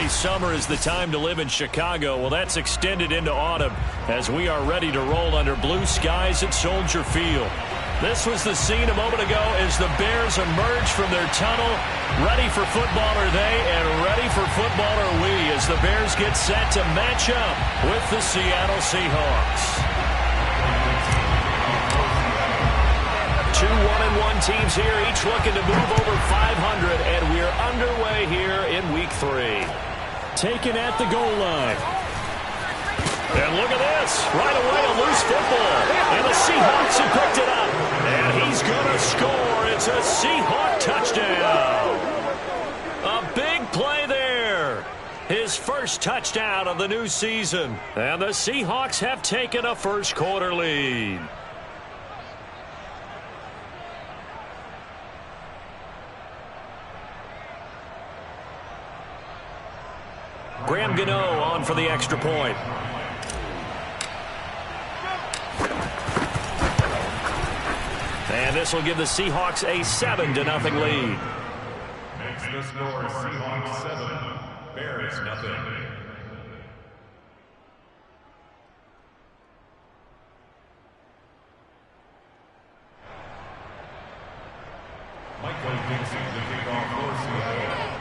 say summer is the time to live in Chicago. Well, that's extended into autumn as we are ready to roll under blue skies at Soldier Field. This was the scene a moment ago as the Bears emerge from their tunnel. Ready for football are they, and ready for football are we as the Bears get set to match up with the Seattle Seahawks. 2 1-1 teams here, each looking to move over 500, and we're underway here in Week 3. Taken at the goal line. And look at this. Right away, a loose football. And the Seahawks have picked it up. And he's going to score. It's a Seahawk touchdown. A big play there. His first touchdown of the new season. And the Seahawks have taken a first quarter lead. Graham Gano on for the extra point. And this will give the Seahawks a 7-0 lead. Makes the score Seahawks 7, Bears nothing. Michael Dixon to kick off for Seattle.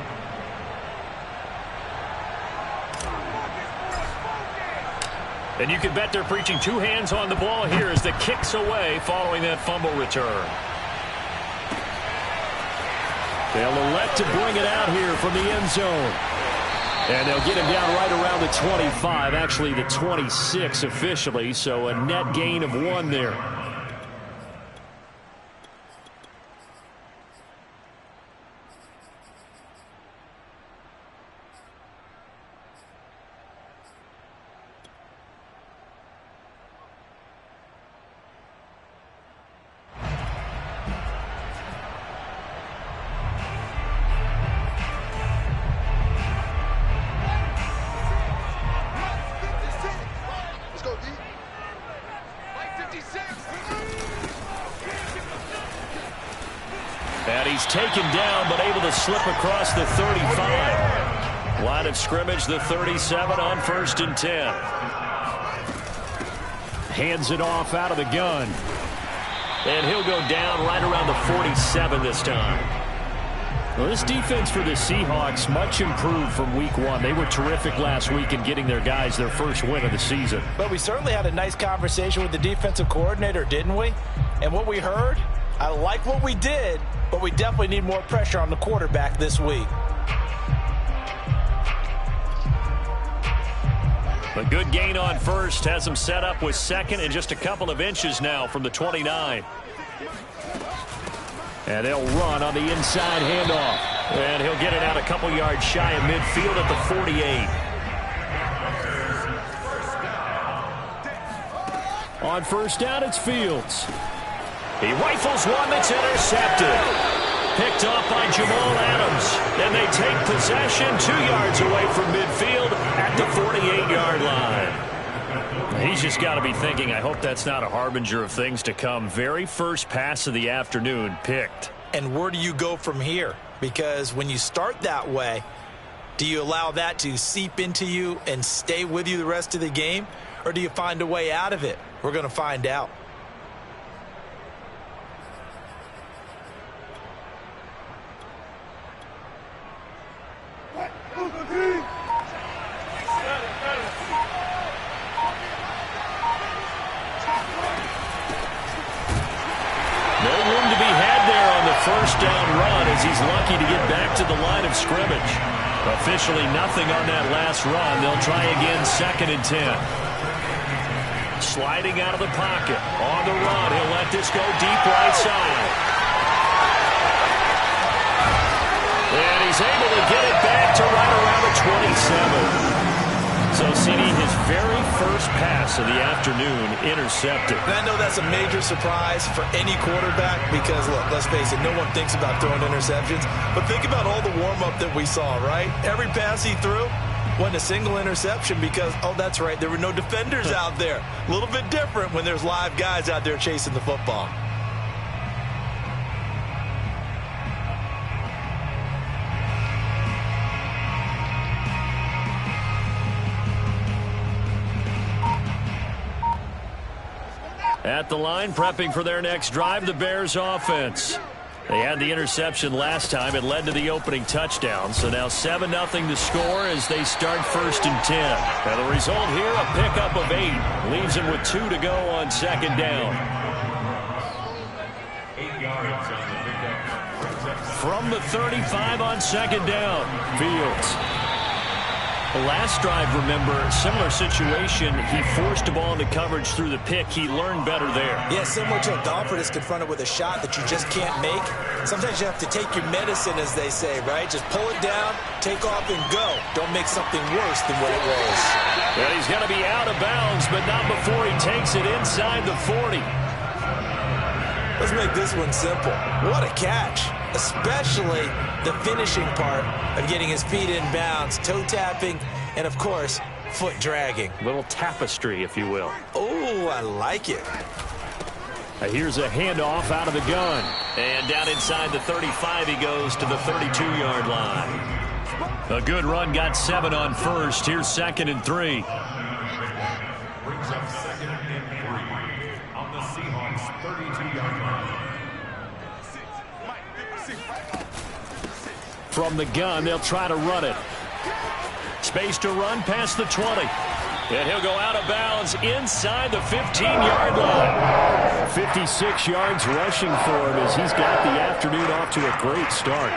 And you can bet they're preaching 2 hands on the ball here as the kick's away following that fumble return. They'll elect to bring it out here from the end zone. And they'll get him down right around the 25, actually the 26 officially, so a net gain of 1 there. And he's taken down, but able to slip across the 35. Line of scrimmage, the 37 on 1st and 10. Hands it off out of the gun. And he'll go down right around the 47 this time. Well, this defense for the Seahawks, much improved from Week 1. They were terrific last week in getting their guys their first win of the season. But we certainly had a nice conversation with the defensive coordinator, didn't we? And what we heard, I like what we did, but we definitely need more pressure on the quarterback this week. A good gain on first has him set up with 2nd and just a couple of inches now from the 29. And they'll run on the inside handoff. And he'll get it out a couple yards shy of midfield at the 48. On 1st down, it's Fields. He rifles one that's intercepted. Picked off by Jamal Adams. And they take possession 2 yards away from midfield at the 48-yard line. He's just got to be thinking, I hope that's not a harbinger of things to come. Very first pass of the afternoon picked. And where do you go from here? Because when you start that way, do you allow that to seep into you and stay with you the rest of the game? Or do you find a way out of it? We're going to find out. First down run as he's lucky to get back to the line of scrimmage. Officially nothing on that last run. They'll try again 2nd and 10. Sliding out of the pocket. On the run. He'll let this go deep right side. And he's able to get it back to right around the 27. So, CD, his very first pass of the afternoon intercepted. And I know that's a major surprise for any quarterback because, look, let's face it, no one thinks about throwing interceptions. But think about all the warm-up that we saw, right? Every pass he threw wasn't a single interception because, oh, that's right, there were no defenders out there. A little bit different when there's live guys out there chasing the football. At the line, prepping for their next drive, the Bears offense. They had the interception last time. It led to the opening touchdown. So now 7-0 to score as they start 1st and 10. Now the result here, a pickup of 8. Leaves them with 2 to go on 2nd down. 8 yards on the pickup. From the 35 on 2nd down, Fields. The last drive, remember, similar situation. He forced a ball into coverage through the pick. He learned better there. Yeah, similar to a golfer that's confronted with a shot that you just can't make. Sometimes you have to take your medicine, as they say, right? Just pull it down, take off, and go. Don't make something worse than what it was. Well, he's going to be out of bounds, but not before he takes it inside the 40. Let's make this one simple. What a catch, especially the finishing part of getting his feet in bounds, toe tapping, and, of course, foot dragging. Little tapestry, if you will. Oh, I like it. Here's a handoff out of the gun. And down inside the 35 he goes to the 32-yard line. A good run, got 7 on 1st. Here's 2nd and 3. Brings up 2nd and 3 on the Seahawks 32-yard line. From the gun, they'll try to run it. Space to run past the 20. And he'll go out of bounds inside the 15-yard line. 56 yards rushing for him as he's got the afternoon off to a great start.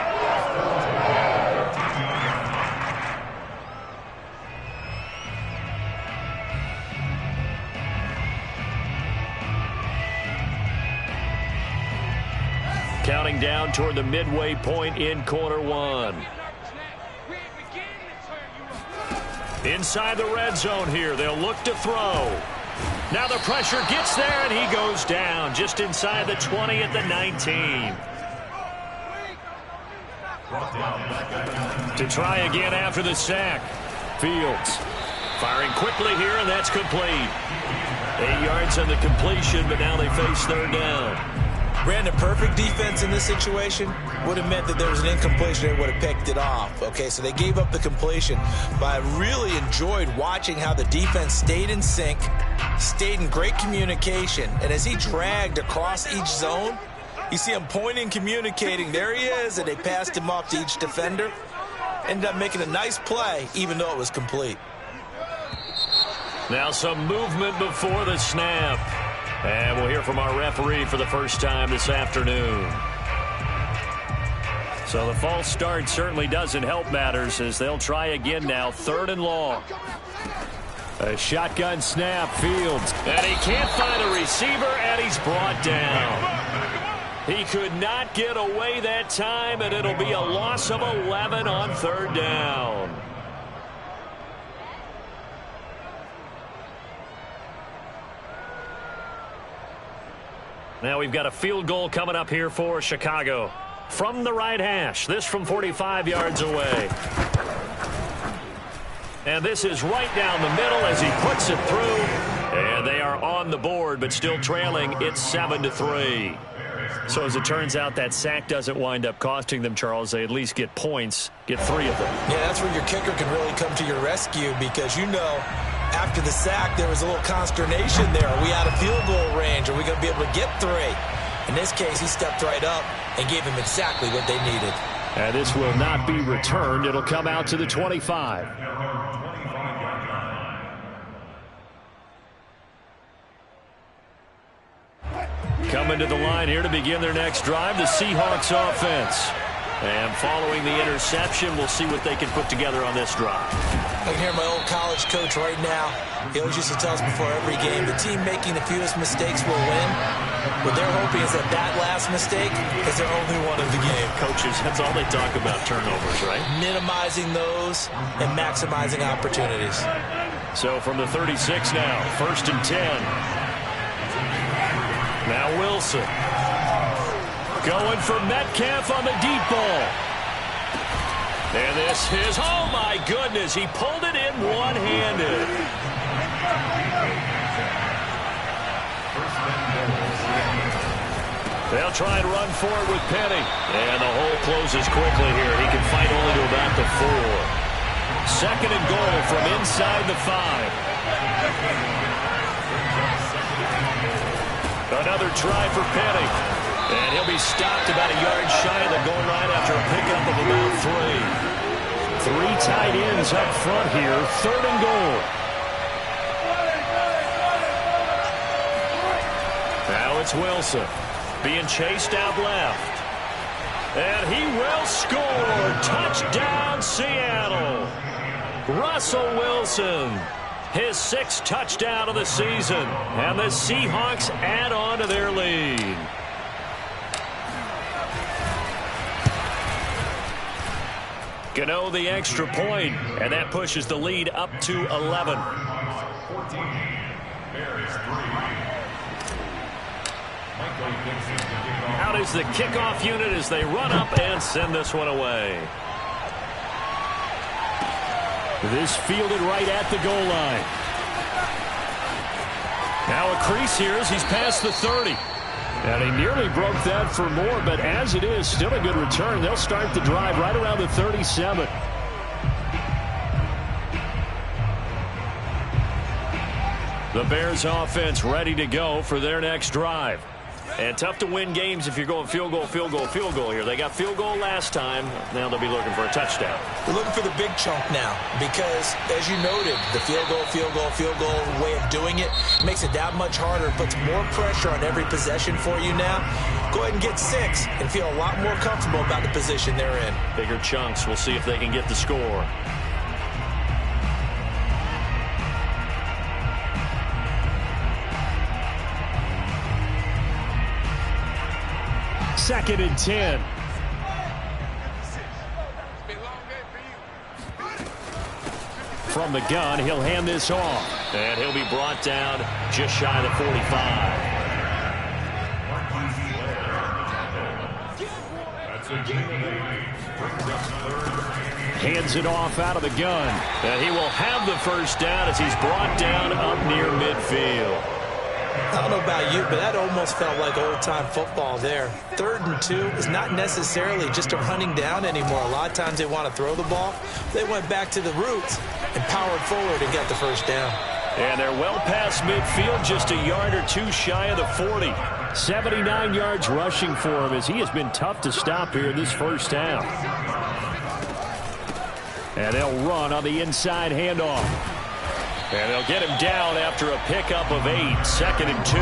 Counting down toward the midway point in quarter 1. Inside the red zone here. They'll look to throw. Now the pressure gets there, and he goes down just inside the 20 at the 19. To try again after the sack. Fields firing quickly here, and that's complete. 8 yards on the completion, but now they face 3rd down. Brandon, perfect defense in this situation would have meant that there was an incompletion. They would have picked it off. Okay, so they gave up the completion. But I really enjoyed watching how the defense stayed in sync, stayed in great communication. And as he dragged across each zone, you see him pointing, communicating. There he is, and they passed him off to each defender. Ended up making a nice play, even though it was complete. Now some movement before the snap. And we'll hear from our referee for the first time this afternoon. So the false start certainly doesn't help matters as they'll try again now. 3rd and long. A shotgun snap, Fields. And he can't find a receiver, and he's brought down. He could not get away that time, and it'll be a loss of 11 on 3rd down. Now we've got a field goal coming up here for Chicago. From the right hash, this from 45 yards away. And this is right down the middle as he puts it through. And they are on the board, but still trailing. It's 7-3. So as it turns out, that sack doesn't wind up costing them, Charles. They at least get points, get 3 of them. Yeah, that's where your kicker can really come to your rescue because, you know, after the sack, there was a little consternation there. Are we out of field goal range? Are we going to be able to get 3? In this case, he stepped right up and gave them exactly what they needed. And this will not be returned. It'll come out to the 25. Coming to the line here to begin their next drive, the Seahawks offense. And following the interception, we'll see what they can put together on this drive. I can hear my old college coach right now. He always used to tell us before every game, the team making the fewest mistakes will win. What they're hoping is that that last mistake is their only one of the game. Coaches, that's all they talk about, turnovers, right? Minimizing those and maximizing opportunities. So from the 36 now, 1st and 10. Now Wilson. Going for Metcalf on the deep ball. And this is, oh my goodness, he pulled it in one-handed. They'll try and run forward with Penny. And the hole closes quickly here. He can fight only to about the 4. 2nd and goal from inside the 5. Another try for Penny. And he'll be stopped about a yard shy of the goal line after a pickup of about 3. 3 tight ends up front here. 3rd and goal. Now it's Wilson being chased out left. And he will score. Touchdown, Seattle. Russell Wilson, his 6th touchdown of the season. And the Seahawks add on to their lead. Gano the extra point, and that pushes the lead up to 11. 14. Bears 3. Out is the kickoff unit as they run up and send this one away. This fielded right at the goal line. Now a crease here as he's past the 30. And he nearly broke that for more, but as it is, still a good return. They'll start the drive right around the 37. The Bears offense ready to go for their next drive. And tough to win games if you're going field goal, field goal, field goal here. They got field goal last time. Now they'll be looking for a touchdown. They're looking for the big chunk now because, as you noted, the field goal way of doing it makes it that much harder, puts more pressure on every possession for you now. Go ahead and get 6 and feel a lot more comfortable about the position they're in. Bigger chunks. We'll see if they can get the score. Second and 10. From the gun, he'll hand this off. And he'll be brought down just shy of the 45. Hands it off out of the gun. And he will have the first down as he's brought down up near midfield. I don't know about you, but that almost felt like old-time football there. 3rd and 2 is not necessarily just a running down anymore. A lot of times they want to throw the ball. They went back to the roots and powered forward and got the first down. And they're well past midfield, just a yard or 2 shy of the 40. 79 yards rushing for him as he has been tough to stop here in this first half. And they'll run on the inside handoff. And they'll get him down after a pickup of 8, 2nd and 2.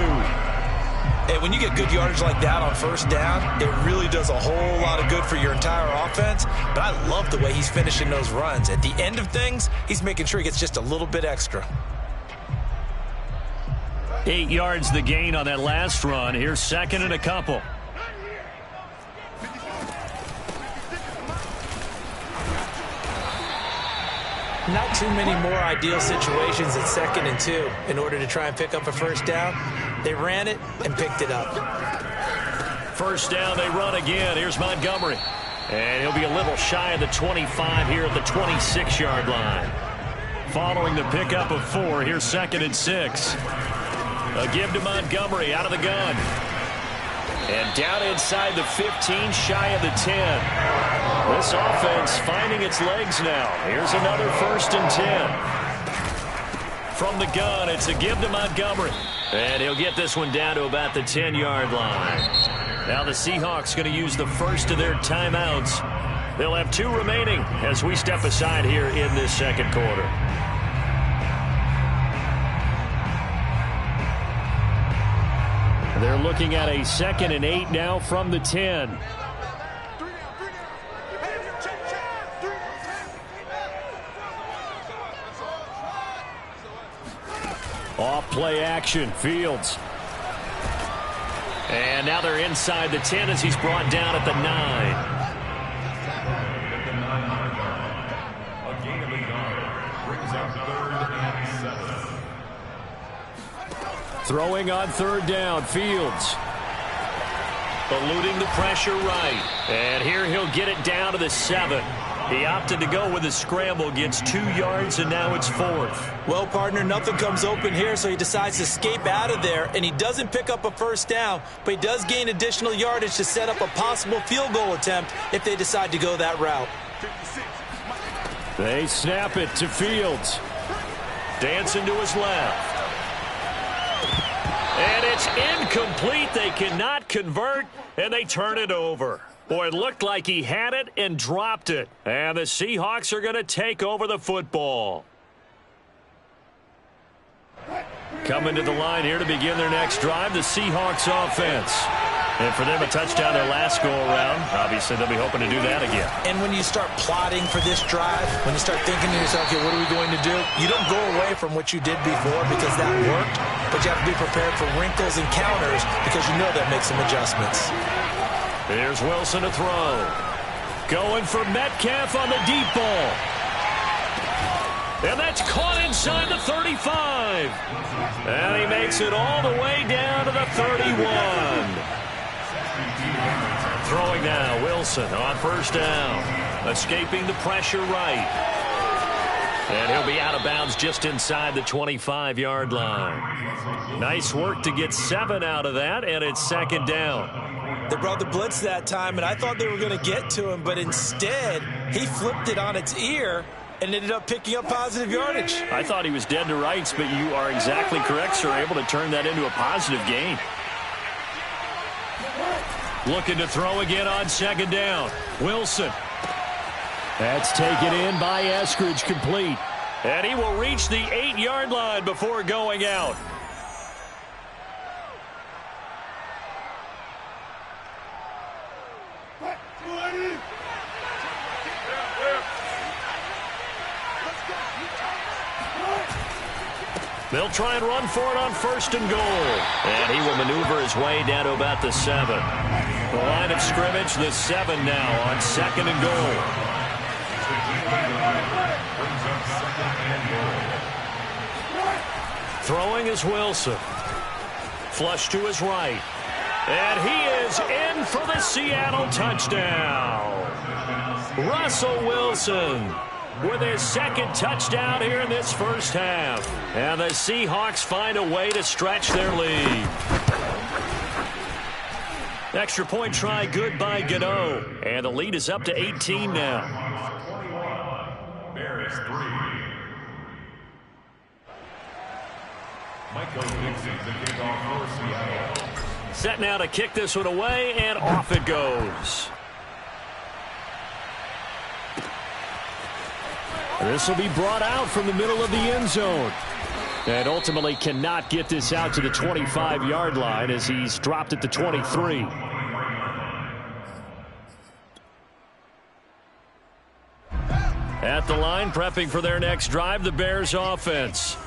And when you get good yardage like that on first down, it really does a whole lot of good for your entire offense. But I love the way he's finishing those runs. At the end of things, he's making sure he gets just a little bit extra. 8 yards the gain on that last run. Here's 2nd and a couple. Not too many more ideal situations at 2nd and 2 in order to try and pick up a first down. They ran it and picked it up. First down, they run again. Here's Montgomery. And he'll be a little shy of the 25 here at the 26-yard line. Following the pickup of 4, here's 2nd and 6. A give to Montgomery out of the gun. And down inside the 15, shy of the 10. This offense finding its legs now. Here's another 1st and 10. From the gun, it's a give to Montgomery. And he'll get this one down to about the 10-yard line. Now the Seahawks going to use the first of their timeouts. They'll have 2 remaining as we step aside here in this second quarter. They're looking at a 2nd and 8 now from the 10. Off play action, Fields. And now they're inside the 10 as he's brought down at the 9. Throwing on 3rd down, Fields. Eluding the pressure right. And here he'll get it down to the 7. He opted to go with a scramble, gets 2 yards, and now it's 4th. Well, partner, nothing comes open here, so he decides to escape out of there, and he doesn't pick up a first down, but he does gain additional yardage to set up a possible field goal attempt if they decide to go that route. They snap it to Fields. Dancing to his left. And it's incomplete. They cannot convert, and they turn it over. Boy, it looked like he had it and dropped it. And the Seahawks are going to take over the football. Coming to the line here to begin their next drive, the Seahawks offense. And for them, a touchdown their last go-around. Obviously, they'll be hoping to do that again. And when you start plotting for this drive, when you start thinking to yourself, okay, what are we going to do? You don't go away from what you did before because that worked, but you have to be prepared for wrinkles and counters because you know that makes some adjustments. Here's Wilson to throw. Going for Metcalf on the deep ball. And that's caught inside the 35. And he makes it all the way down to the 31. Throwing now, Wilson on first down. Escaping the pressure right. And he'll be out of bounds just inside the 25-yard line. Nice work to get 7 out of that, and it's second down. They brought the blitz that time, and I thought they were going to get to him, but instead, he flipped it on its ear and ended up picking up positive yardage. I thought he was dead to rights, but you are exactly correct, sir, able to turn that into a positive gain. Looking to throw again on second down. Wilson. That's taken in by Eskridge, complete. And he will reach the 8-yard line before going out. They'll try and run for it on first and goal. And he will maneuver his way down to about the 7. The line of scrimmage, the 7 now on second and goal. Throwing is Wilson. Flush to his right. And he is in for the Seattle touchdown. Russell Wilson with his second touchdown here in this first half. And the Seahawks find a way to stretch their lead. Extra point try good by Gano. And the lead is up to 18 now. 21, Bears 3. Michael Dixon, the kickoff for Seattle. Set now to kick this one away, and off it goes. This will be brought out from the middle of the end zone. And ultimately cannot get this out to the 25-yard line as he's dropped at the 23. At the line, prepping for their next drive, the Bears offense.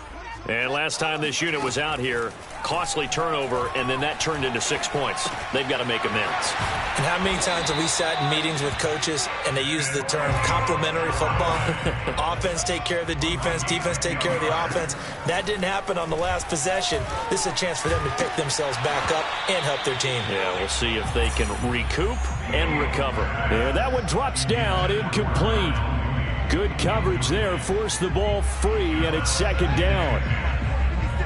And last time this unit was out here, costly turnover, and then that turned into 6 points. They've got to make amends. And how many times have we sat in meetings with coaches and they use the term complementary football? Offense take care of the defense, defense take care of the offense. That didn't happen on the last possession. This is a chance for them to pick themselves back up and help their team. Yeah, we'll see if they can recoup and recover. Yeah, that one drops down, incomplete. Good coverage there, forced the ball free, and it's second down.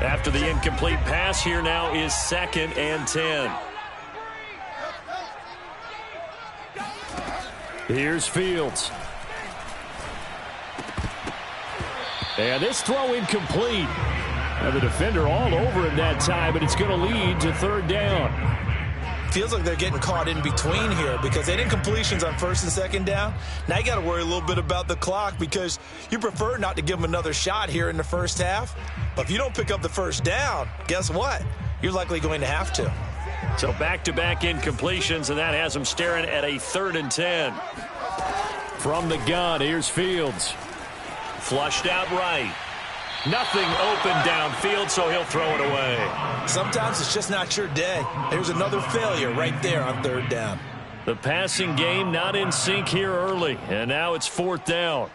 After the incomplete pass, here now is 2nd and 10. Here's Fields. And this throw incomplete. And the defender all over him that time, but it's going to lead to 3rd down. Feels like they're getting caught in between here because they did incompletions on 1st and 2nd down. Now you got to worry a little bit about the clock because you prefer not to give them another shot here in the first half. But if you don't pick up the first down, guess what? You're likely going to have to. So back-to-back incompletions, and that has them staring at a 3rd and 10. From the gun, here's Fields. Flushed out right. Nothing open downfield, so he'll throw it away. Sometimes it's just not your day. There's another failure right there on 3rd down. The passing game not in sync here early, and now it's 4th down.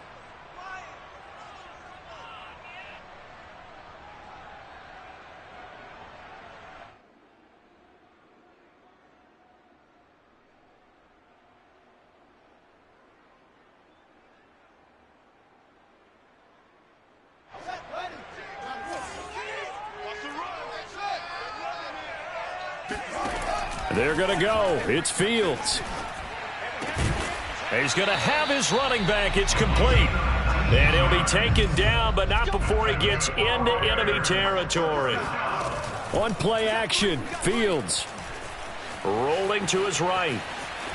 They're going to go. It's Fields. He's going to have his running back. It's complete. And he'll be taken down, but not before he gets into enemy territory. On play action, Fields. Rolling to his right.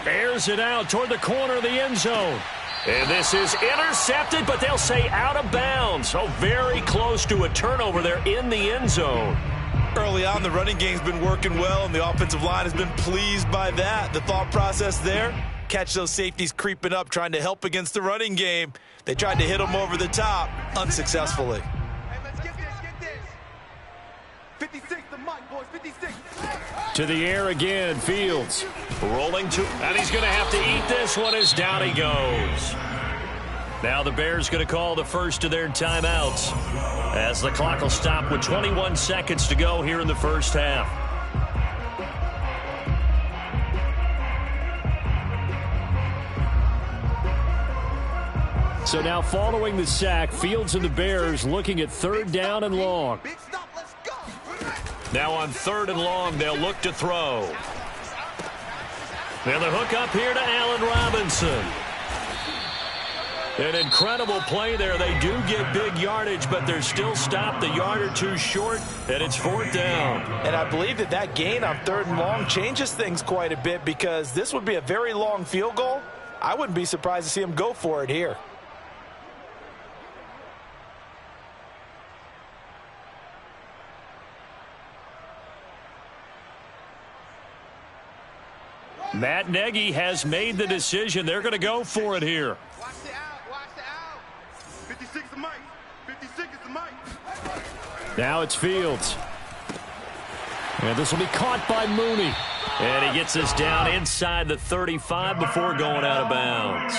Airs it out toward the corner of the end zone. And this is intercepted, but they'll say out of bounds. So very close to a turnover there in the end zone. Early on, the running game's been working well, and the offensive line has been pleased by that. The thought process there, catch those safeties creeping up, trying to help against the running game. They tried to hit them over the top, unsuccessfully. Hey, let's get this. 56, the mic, boys, 56. To the air again, Fields. Rolling to, and he's going to have to eat this one as down he goes. Now the Bears going to call the first of their timeouts as the clock will stop with 21 seconds to go here in the first half. So now following the sack, Fields and the Bears looking at 3rd down and long. Big stop, let's go. Now on 3rd and long, they'll look to throw. And the hook up here to Allen Robinson. An incredible play there. They do get big yardage, but they're still stopped a yard or two short, and it's 4th down. And I believe that gain on 3rd and long changes things quite a bit, because this would be a very long field goal. I wouldn't be surprised to see him go for it here. Matt Nagy has made the decision. They're going to go for it here. Watch the out. 56 the mic. 56 is the mic. Now it's Fields. And this will be caught by Mooney. And he gets this down inside the 35 before going out of bounds.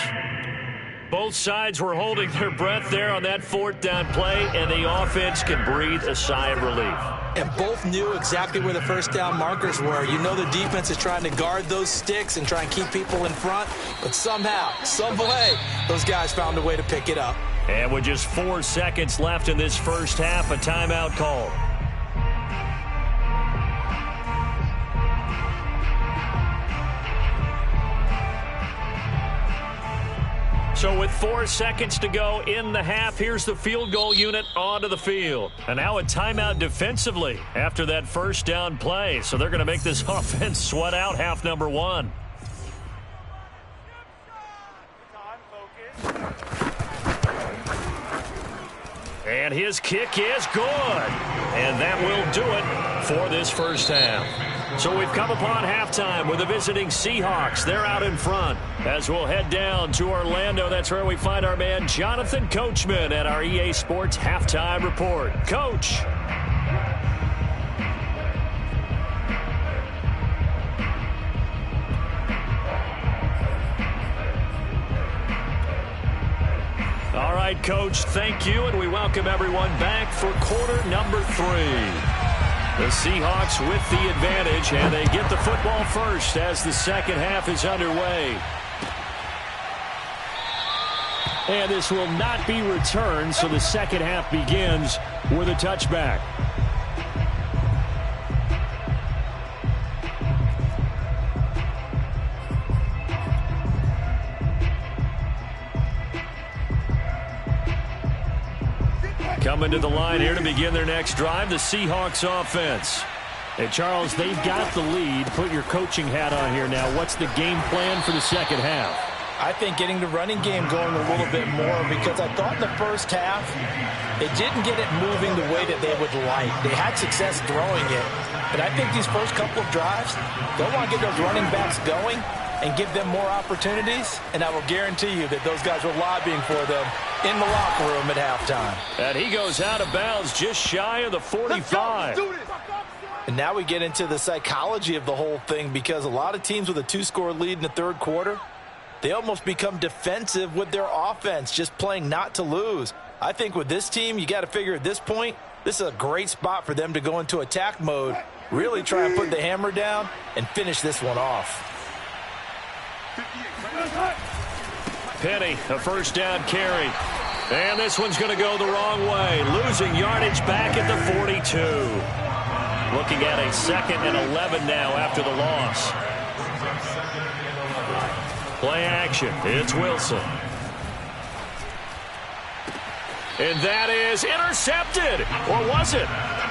Both sides were holding their breath there on that 4th down play, and the offense can breathe a sigh of relief. And both knew exactly where the 1st down markers were. You know the defense is trying to guard those sticks and try and keep people in front, but somehow, some way, those guys found a way to pick it up. And with just 4 seconds left in this first half, a timeout call. So with 4 seconds to go in the half, here's the field goal unit onto the field. And now a timeout defensively after that 1st down play. So they're going to make this offense sweat out half number 1. And his kick is good. And that will do it for this first half. So we've come upon halftime with the visiting Seahawks. They're out in front. As we'll head down to Orlando, that's where we find our man Jonathan Coachman at our EA Sports Halftime Report. Coach. All right, Coach, thank you, and we welcome everyone back for quarter number 3. The Seahawks with the advantage, and they get the football first as the second half is underway. And this will not be returned, so the second half begins with a touchback. Coming to the line here to begin their next drive, the Seahawks offense. And Charles, they've got the lead. Put your coaching hat on here now. What's the game plan for the second half? I think getting the running game going a little bit more, because I thought in the first half they didn't get it moving the way that they would like. They had success throwing it, but I think these first couple of drives, they'll want to get those running backs going and give them more opportunities, and I will guarantee you that those guys were lobbying for them in the locker room at halftime. And he goes out of bounds just shy of the 45. And now we get into the psychology of the whole thing, because a lot of teams with a 2-score lead in the 3rd quarter, they almost become defensive with their offense, just playing not to lose. I think with this team, you got to figure at this point, this is a great spot for them to go into attack mode, really try and put the hammer down and finish this one off. Penny, a first down carry. And this one's going to go the wrong way. Losing yardage back at the 42. Looking at a 2nd and 11 now after the loss. Play action. It's Wilson. And that is intercepted. Or was it?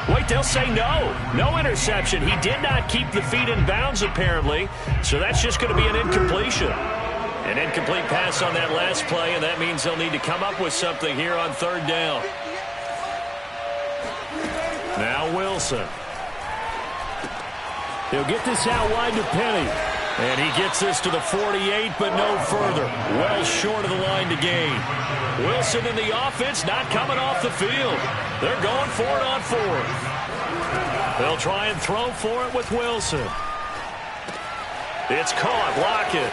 Wait, they'll say no. No interception. He did not keep the feet in bounds, apparently, so that's just going to be an incompletion. An incomplete pass on that last play, and that means they'll need to come up with something here on third down. Now Wilson. He'll get this out wide to Penny. And he gets this to the 48, but no further. Well short of the line to gain. Wilson and the offense not coming off the field. They're going for it on fourth. They'll try and throw for it with Wilson. It's caught. Lockett.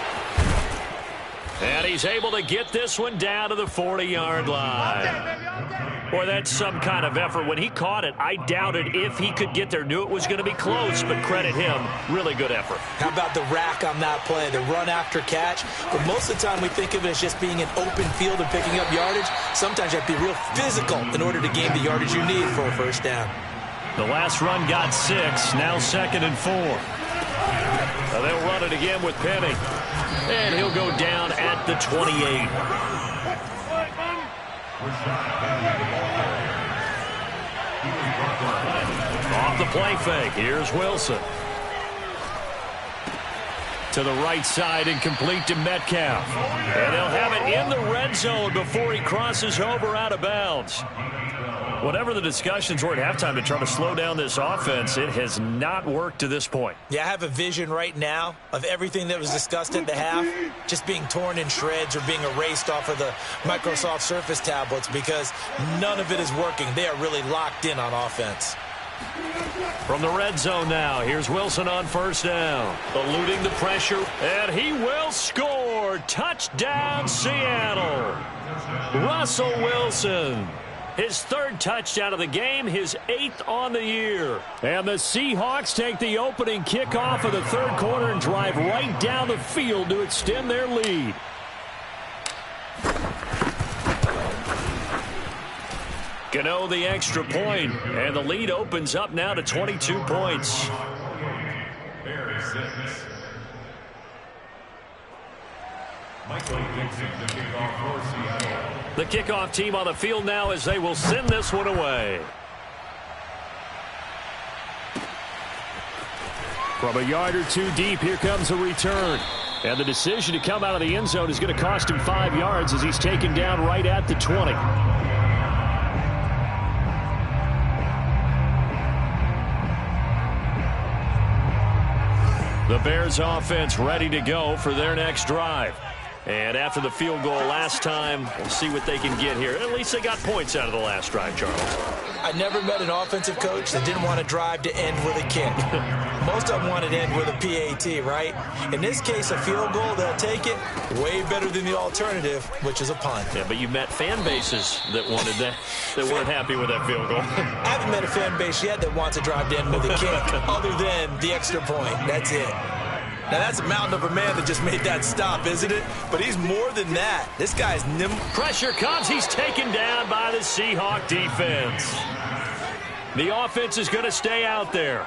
And he's able to get this one down to the 40-yard line. Boy, that's some kind of effort. When he caught it, I doubted if he could get there. Knew it was going to be close, but credit him. Really good effort. How about the rack on that play, the run after catch? But most of the time we think of it as just being an open field and picking up yardage. Sometimes you have to be real physical in order to gain the yardage you need for a first down. The last run got 6. Now 2nd and 4. They'll run it again with Penny. And he'll go down at the 28. Off the play fake. Here's Wilson. To the right side and complete to Metcalf. And they'll have it in the red zone before he crosses over out of bounds. Whatever the discussions were at halftime to try to slow down this offense, it has not worked to this point. Yeah, I have a vision right now of everything that was discussed at the half just being torn in shreds or being erased off of the Microsoft Surface tablets because none of it is working. They are really locked in on offense. From the red zone now, here's Wilson on first down. Eluding the pressure, and he will score. Touchdown, Seattle. Russell Wilson. His 3rd touchdown of the game, his 8th on the year. And the Seahawks take the opening kickoff of the 3rd quarter and drive right down the field to extend their lead. Gano the extra point, and the lead opens up now to 22 points. The kickoff team on the field now as they will send this one away. From a yard or two deep, here comes a return. And the decision to come out of the end zone is going to cost him 5 yards as he's taken down right at the 20. The Bears offense ready to go for their next drive. And after the field goal last time, we'll see what they can get here. At least they got points out of the last drive, Charles. I never met an offensive coach that didn't want to drive to end with a kick. Most of them wanted to end with a PAT, right? In this case, a field goal, they'll take it way better than the alternative, which is a punt. Yeah, but you met fan bases that wanted that, that weren't happy with that field goal. I haven't met a fan base yet that wants to drive to end with a kick other than the extra point. That's it. Now, that's a mountain of a man that just made that stop, isn't it? But he's more than that. This guy's nimble. Pressure comes. He's taken down by the Seahawk defense. The offense is going to stay out there.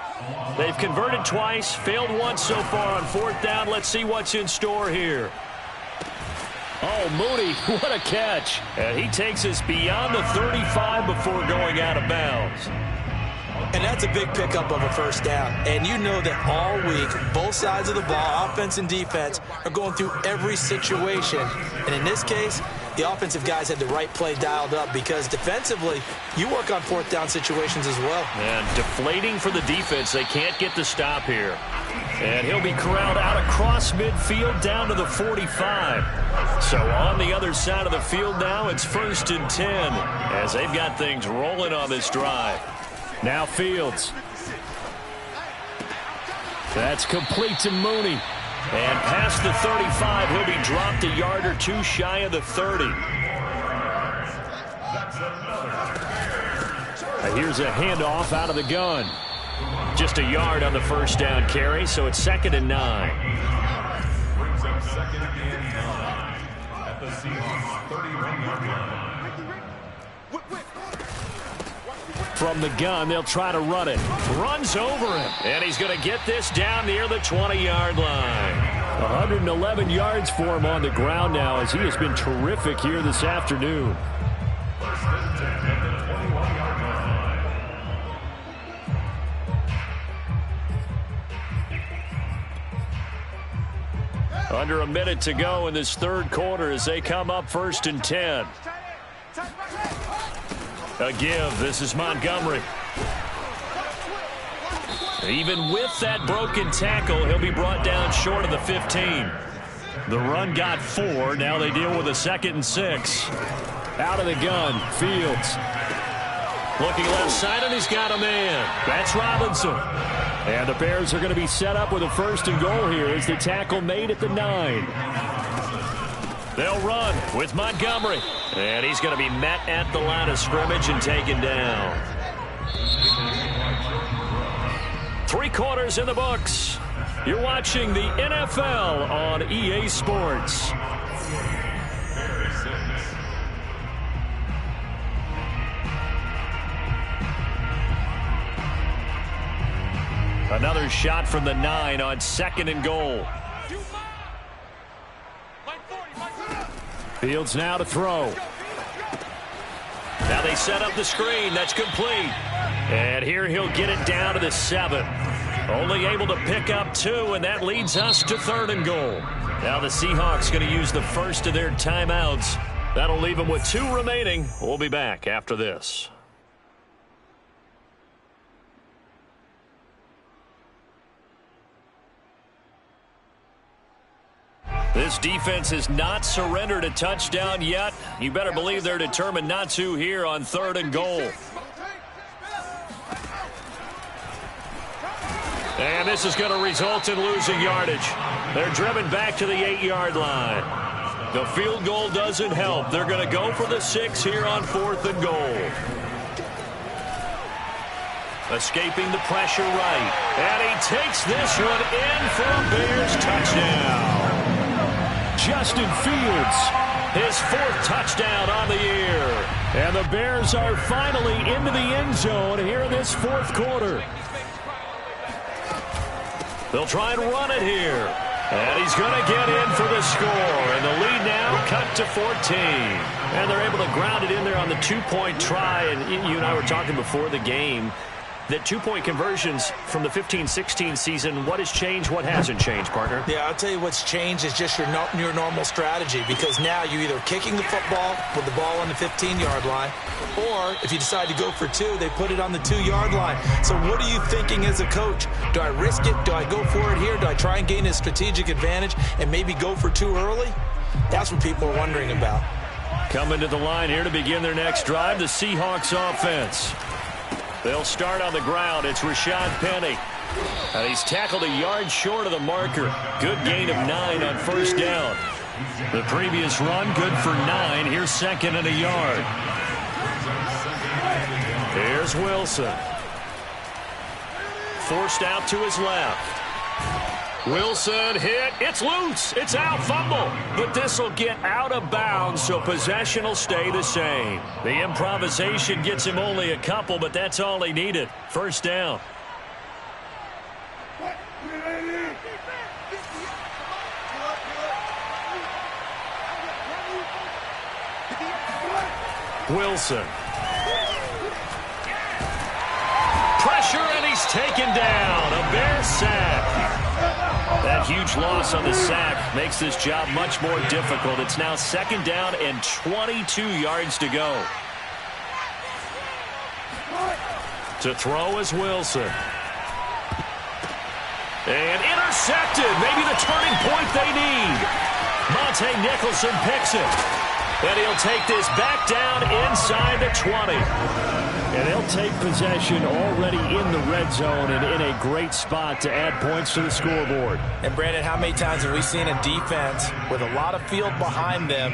They've converted twice, failed once so far on 4th down. Let's see what's in store here. Oh, Mooney, what a catch. And he takes us beyond the 35 before going out of bounds. And that's a big pickup of a first down. And you know that all week, both sides of the ball, offense and defense, are going through every situation. And in this case, the offensive guys had the right play dialed up because defensively, you work on 4th down situations as well. And deflating for the defense. They can't get the stop here. And he'll be corralled out across midfield down to the 45. So on the other side of the field now, it's 1st and 10 as they've got things rolling on this drive. Now Fields. That's complete to Mooney. And past the 35, he'll be dropped a yard or two shy of the 30. Here's a handoff out of the gun. Just a yard on the first down carry, so it's 2nd and 9. Brings up 2nd and 9 at the Seahawks 31-yard line. From the gun, they'll try to run it. Runs over him. And he's going to get this down near the 20-yard line. 111 yards for him on the ground now as he has been terrific here this afternoon. Under a minute to go in this third quarter as they come up 1st and 10. A give. This is Montgomery. Even with that broken tackle, he'll be brought down short of the 15. The run got 4. Now they deal with a 2nd and 6. Out of the gun, Fields. Looking left side, and he's got a man. That's Robinson. And the Bears are going to be set up with a 1st and goal here as the tackle made at the 9. They'll run with Montgomery. And he's going to be met at the line of scrimmage and taken down. 3 quarters in the books. You're watching the NFL on EA Sports. Another shot from the 9 on 2nd and goal. Fields now to throw. Now they set up the screen. That's complete. And here he'll get it down to the 7. Only able to pick up 2, and that leads us to 3rd and goal. Now the Seahawks going to use the first of their timeouts. That'll leave them with 2 remaining. We'll be back after this. This defense has not surrendered a touchdown yet. You better believe they're determined not to here on 3rd and goal. And this is going to result in losing yardage. They're driven back to the 8-yard line. The field goal doesn't help. They're going to go for the 6 here on 4th and goal. Escaping the pressure right. And he takes this one in for a Bears touchdown. Justin Fields, his 4th touchdown on the year. And the Bears are finally into the end zone here in this 4th quarter. They'll try and run it here. And he's going to get in for the score. And the lead now cut to 14. And they're able to ground it in there on the 2-point try. And you and I were talking before the game that 2-point conversions from the 15-16 season, what has changed, what hasn't changed, partner? Yeah, I'll tell you what's changed is just your normal strategy, because now you're either kicking the football with the ball on the 15-yard line, or if you decide to go for 2, they put it on the 2-yard line. So what are you thinking as a coach? Do I risk it? Do I go for it here? Do I try and gain a strategic advantage and maybe go for 2 early? That's what people are wondering about. Coming to the line here to begin their next drive, the Seahawks offense. They'll start on the ground. It's Rashad Penny. And he's tackled a yard short of the marker. Good gain of 9 on 1st down. The previous run, good for 9. Here's 2nd and a yard. Here's Wilson. Forced out to his left. Wilson hit. It's loose. It's out. Fumble. But this will get out of bounds, so possession will stay the same. The improvisation gets him only a couple, but that's all he needed. 1st down. Wilson. Pressure, and he's taken down. A Bear sack. That huge loss on the sack makes this job much more difficult. It's now 2nd down and 22 yards to go. To throw is Wilson. And intercepted. Maybe the turning point they need. Monte Nicholson picks it. And he'll take this back down inside the 20. And they'll take possession already in the red zone and in a great spot to add points to the scoreboard. And, Brandon, how many times have we seen a defense with a lot of field behind them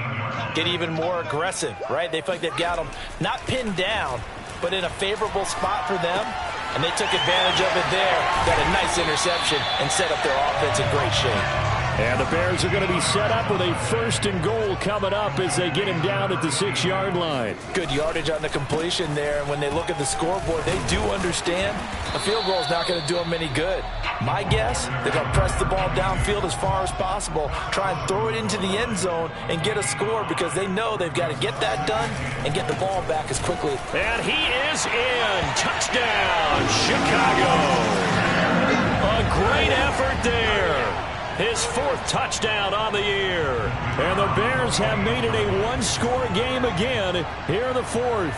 get even more aggressive, right? They feel like they've got them not pinned down, but in a favorable spot for them. And they took advantage of it there. Got a nice interception and set up their offense in great shape. And the Bears are going to be set up with a 1st and goal coming up as they get him down at the 6-yard line. Good yardage on the completion there. And when they look at the scoreboard, they do understand a field goal is not going to do them any good. My guess, they're going to press the ball downfield as far as possible, try and throw it into the end zone and get a score, because they know they've got to get that done and get the ball back as quickly. And he is in. Touchdown, Chicago. A great effort there. his 4th touchdown on the year. And the Bears have made it a one-score game again here in the 4th.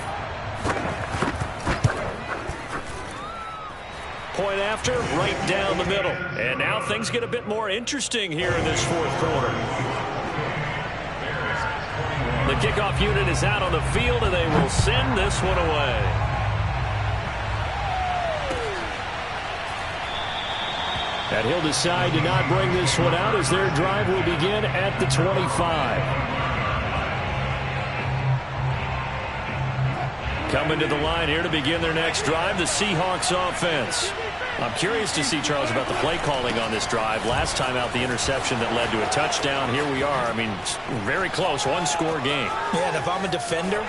Point after, right down the middle. And now things get a bit more interesting here in this 4th quarter. The kickoff unit is out on the field, and they will send this one away. And he'll decide to not bring this one out as their drive will begin at the 25. Coming to the line here to begin their next drive, the Seahawks offense. I'm curious to see, Charles, about the play calling on this drive. Last time out, the interception that led to a touchdown. Here we are. I mean, very close, one-score game. Yeah, and if I'm a defender,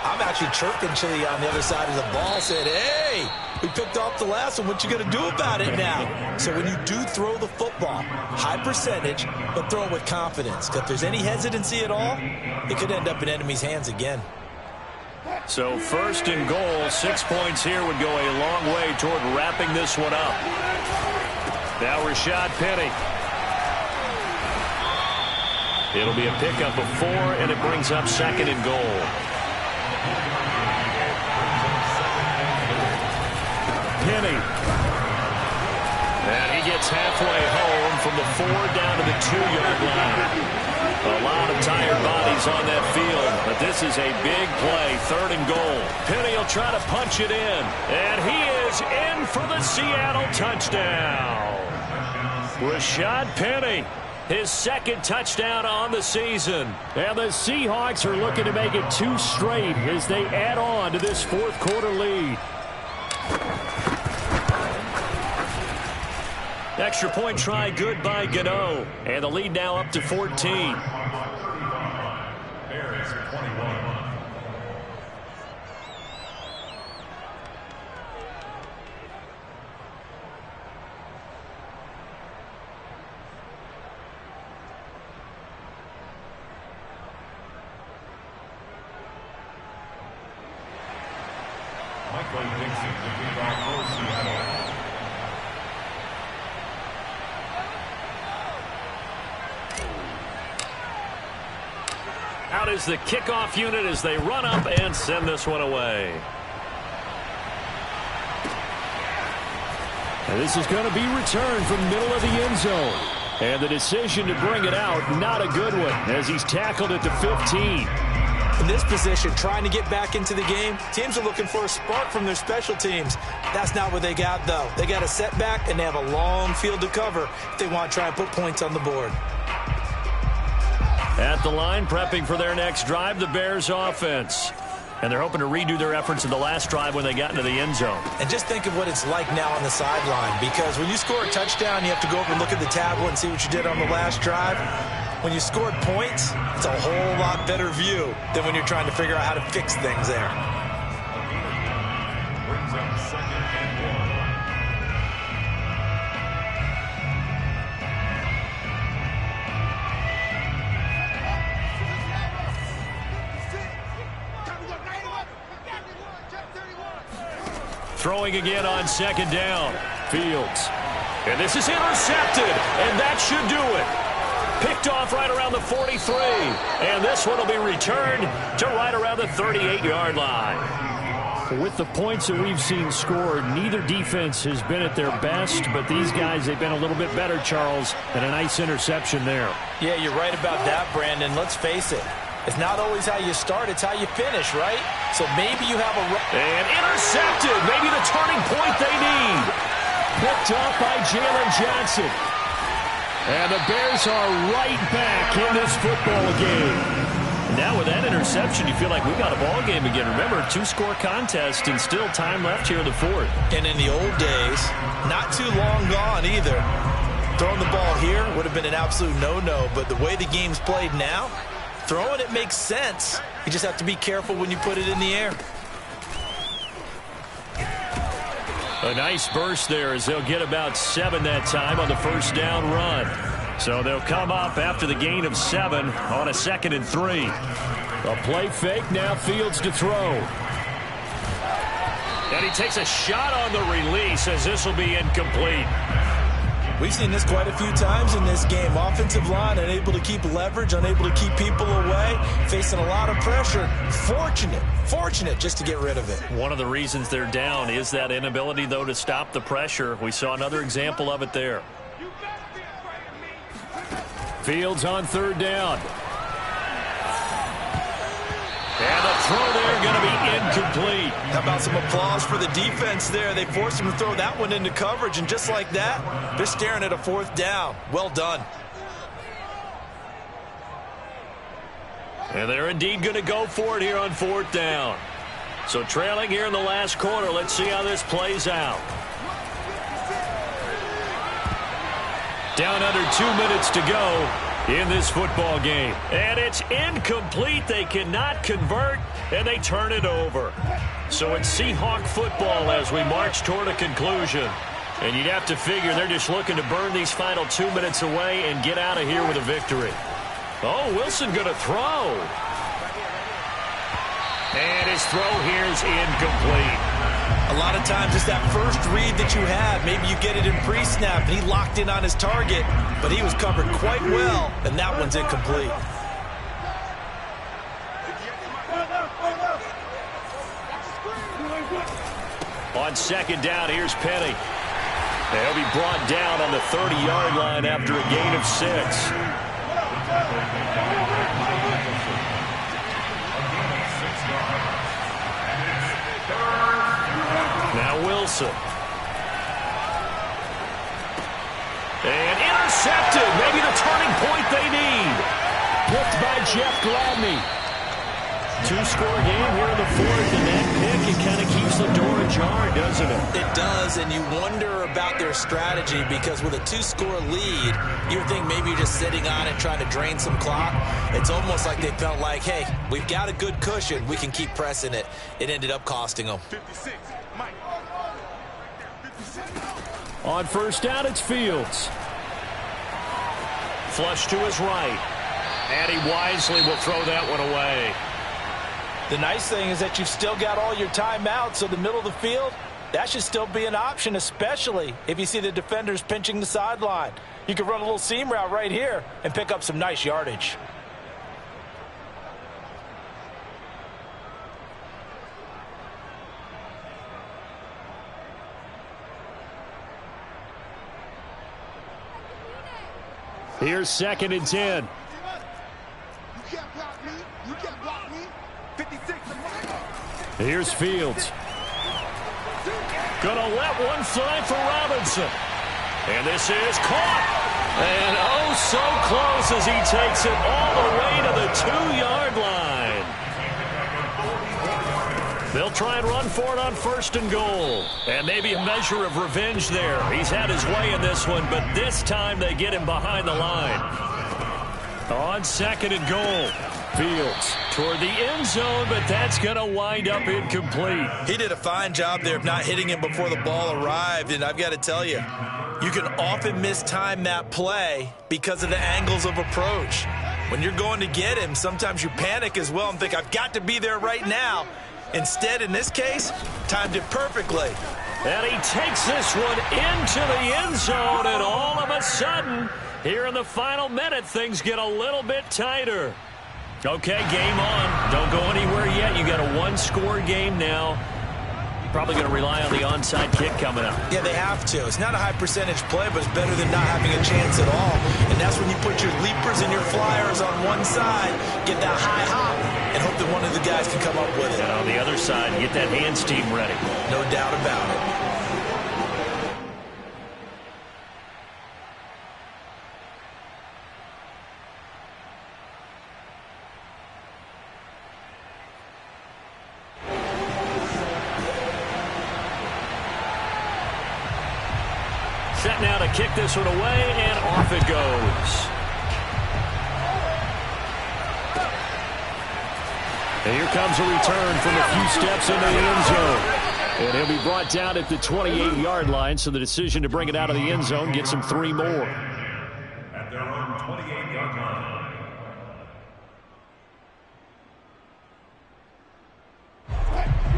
I'm actually chirping to the on the other side of the ball, saying, hey, we picked off the last one. What you going to do about it now? So when you do throw the football, high percentage, but throw it with confidence. Because if there's any hesitancy at all, it could end up in enemy's hands again. So 1st and goal, 6 points here would go a long way toward wrapping this one up. Now Rashad Penny. It'll be a pickup of 4, and it brings up 2nd and goal. Penny. And he gets halfway home from the 4 down to the 2-yard line. A lot of tired bodies on that field, but this is a big play, 3rd and goal. Penny will try to punch it in, and he is in for the Seattle touchdown. Rashad Penny, his 2nd touchdown on the season. And the Seahawks are looking to make it 2 straight as they add on to this 4th quarter lead. Extra point try good by Gano. And the lead now up to 14. Bears 21. Michael Dixon, the kickoff for Seattle. Out is the kickoff unit as they run up and send this one away. And this is going to be returned from middle of the end zone. And the decision to bring it out, not a good one, as he's tackled at the 15. In this position, trying to get back into the game, teams are looking for a spark from their special teams. That's not what they got, though. They got a setback, and they have a long field to cover if they want to try and put points on the board. At the line, prepping for their next drive, the Bears offense. And they're hoping to redo their efforts in the last drive when they got into the end zone. And just think of what it's like now on the sideline, because when you score a touchdown, you have to go over and look at the tablet and see what you did on the last drive. When you scored points, it's a whole lot better view than when you're trying to figure out how to fix things there. Brings up 2nd and 1. Throwing again on 2nd down. Fields. And this is intercepted, and that should do it. Picked off right around the 43. And this one will be returned to right around the 38-yard line. With the points that we've seen scored, neither defense has been at their best, but these guys, they've been a little bit better, Charles, and a nice interception there. Yeah, you're right about that, Brandon. Let's face it. It's not always how you start, it's how you finish, right? So maybe you have a... And intercepted! Maybe the turning point they need. Picked up by Jalen Johnson. And the Bears are right back in this football game. Now with that interception, you feel like we got a ball game again. Remember, 2-score contest and still time left here in the 4th. And in the old days, not too long gone either. Throwing the ball here would have been an absolute no-no, but the way the game's played now, throwing it makes sense. You just have to be careful when you put it in the air. A nice burst there as they'll get about 7 that time on the first down run. So they'll come up after the gain of 7 on a 2nd and 3. A play fake, now Fields to throw. And he takes a shot on the release as this will be incomplete. We've seen this quite a few times in this game. Offensive line unable to keep leverage, unable to keep people away, facing a lot of pressure. Fortunate just to get rid of it. One of the reasons they're down is that inability, though, to stop the pressure. We saw another example of it there. Fields on third down. And the throw there going to be incomplete. How about some applause for the defense there? They forced him to throw that one into coverage, and just like that, they're staring at a fourth down. Well done. And they're indeed going to go for it here on fourth down. So trailing here in the last quarter. Let's see how this plays out. Down under 2 minutes to go in this football game. And it's incomplete. They cannot convert, and they turn it over. So it's Seahawk football as we march toward a conclusion. And you'd have to figure they're just looking to burn these final 2 minutes away and get out of here with a victory. Oh, Wilson going to throw. And his throw here is incomplete. A lot of times it's that first read that you have. Maybe you get it in pre-snap, and he locked in on his target, but he was covered quite well, and that one's incomplete. On second down, here's Penny. They'll be brought down on the 30-yard line after a gain of 6. Now Wilson. And intercepted. Maybe the turning point they need. Picked by Jeff Gladney. Two-score game here in the fourth, and that pick, it kind of keeps the door ajar, doesn't it? It does, and you wonder about their strategy because with a two-score lead, you would think maybe you're just sitting on it trying to drain some clock. It's almost like they felt like, hey, we've got a good cushion. We can keep pressing it. It ended up costing them. 56, Mike. 56. On first down, it's Fields. Flush to his right. And he wisely will throw that one away. The nice thing is that you've still got all your timeouts, so the middle of the field, that should still be an option, especially if you see the defenders pinching the sideline. You can run a little seam route right here and pick up some nice yardage. Here's second and 10. You can't block me. You can't block me. 56. Here's Fields. Gonna let one fly for Robinson. And this is caught. And oh, so close as he takes it all the way to the 2-yard line. They'll try and run for it on first and goal. And maybe a measure of revenge there. He's had his way in this one, but this time they get him behind the line. On second and goal. Fields toward the end zone, but that's going to wind up incomplete. He did a fine job there of not hitting him before the ball arrived, and I've got to tell you, you can often mistime that play because of the angles of approach. When you're going to get him, sometimes you panic as well and think, I've got to be there right now. Instead, in this case, timed it perfectly. And he takes this one into the end zone, and all of a sudden, here in the final minute, things get a little bit tighter. Okay, game on. Don't go anywhere yet. You got a one-score game now. Probably going to rely on the onside kick coming up. Yeah, they have to. It's not a high-percentage play, but it's better than not having a chance at all. And that's when you put your leapers and your flyers on one side, get that high hop, and hope that one of the guys can come up with it. And on the other side, get that hands team ready. No doubt about it. Set now to kick this one away, and off it goes. And here comes a return from a few steps into the end zone. And he'll be brought down at the 28-yard line, so the decision to bring it out of the end zone gets him 3 more. At their own 28-yard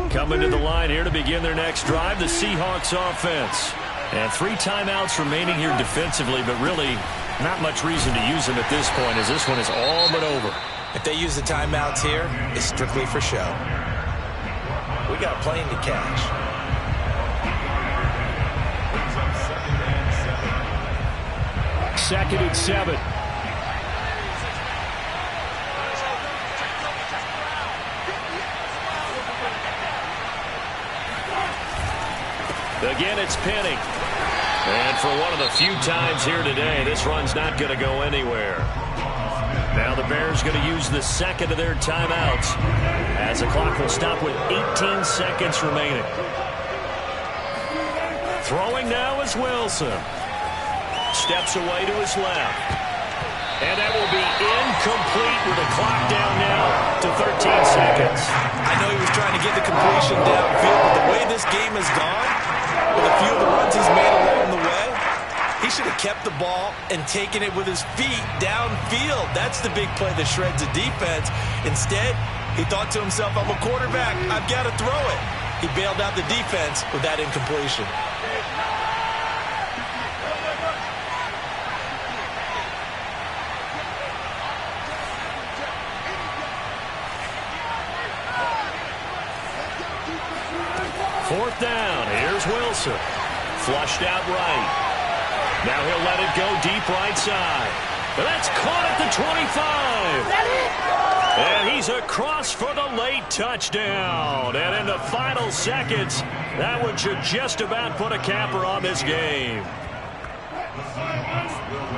line. Coming to the line here to begin their next drive, the Seahawks offense. And 3 timeouts remaining here defensively, but really not much reason to use them at this point, as this one is all but over. If they use the timeouts here, it's strictly for show. We got a plane to catch. Second and 7. Again, it's Penny. And for one of the few times here today, this run's not going to go anywhere. Now the Bears going to use the second of their timeouts as the clock will stop with 18 seconds remaining. Throwing now is Wilson. Steps away to his left. And that will be incomplete with the clock down now to 13 seconds. I know he was trying to get the completion downfield, but the way this game has gone, with a few of the runs he's made along the way, he should have kept the ball and taken it with his feet downfield. That's the big play that shreds the defense. Instead, he thought to himself, I'm a quarterback, I've got to throw it. He bailed out the defense with that incompletion. Fourth down. Here's Wilson. Flushed out right. Now he'll let it go deep right side. That's caught at the 25. And he's across for the late touchdown. And in the final seconds, that one should just about put a capper on this game.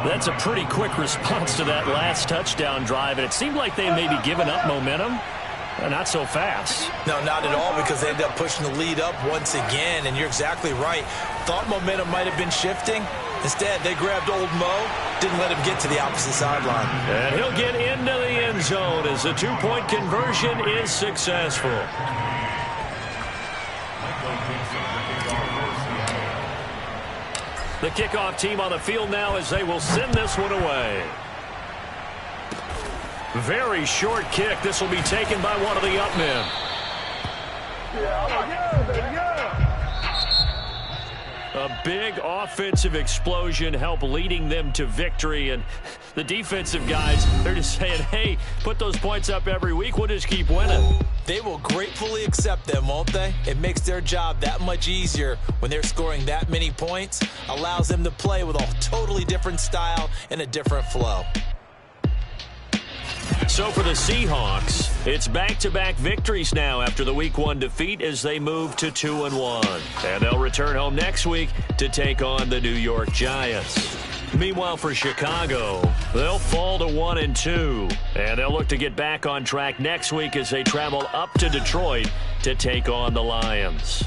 That's a pretty quick response to that last touchdown drive. And it seemed like they may be giving up momentum. Not so fast. No, not at all, because they ended up pushing the lead up once again, and you're exactly right. Thought momentum might have been shifting. Instead, they grabbed old Mo, didn't let him get to the opposite sideline. And he'll get into the end zone as the two-point conversion is successful. The kickoff team on the field now as they will send this one away. Very short kick. This will be taken by one of the up men. A big offensive explosion helped leading them to victory. And the defensive guys, they're just saying, hey, put those points up every week. We'll just keep winning. They will gratefully accept them, won't they? It makes their job that much easier when they're scoring that many points. Allows them to play with a totally different style and a different flow. So for the Seahawks, it's back-to-back victories now after the Week 1 defeat as they move to 2-1. And they'll return home next week to take on the New York Giants. Meanwhile, for Chicago, they'll fall to 1-2. And they'll look to get back on track next week as they travel up to Detroit to take on the Lions.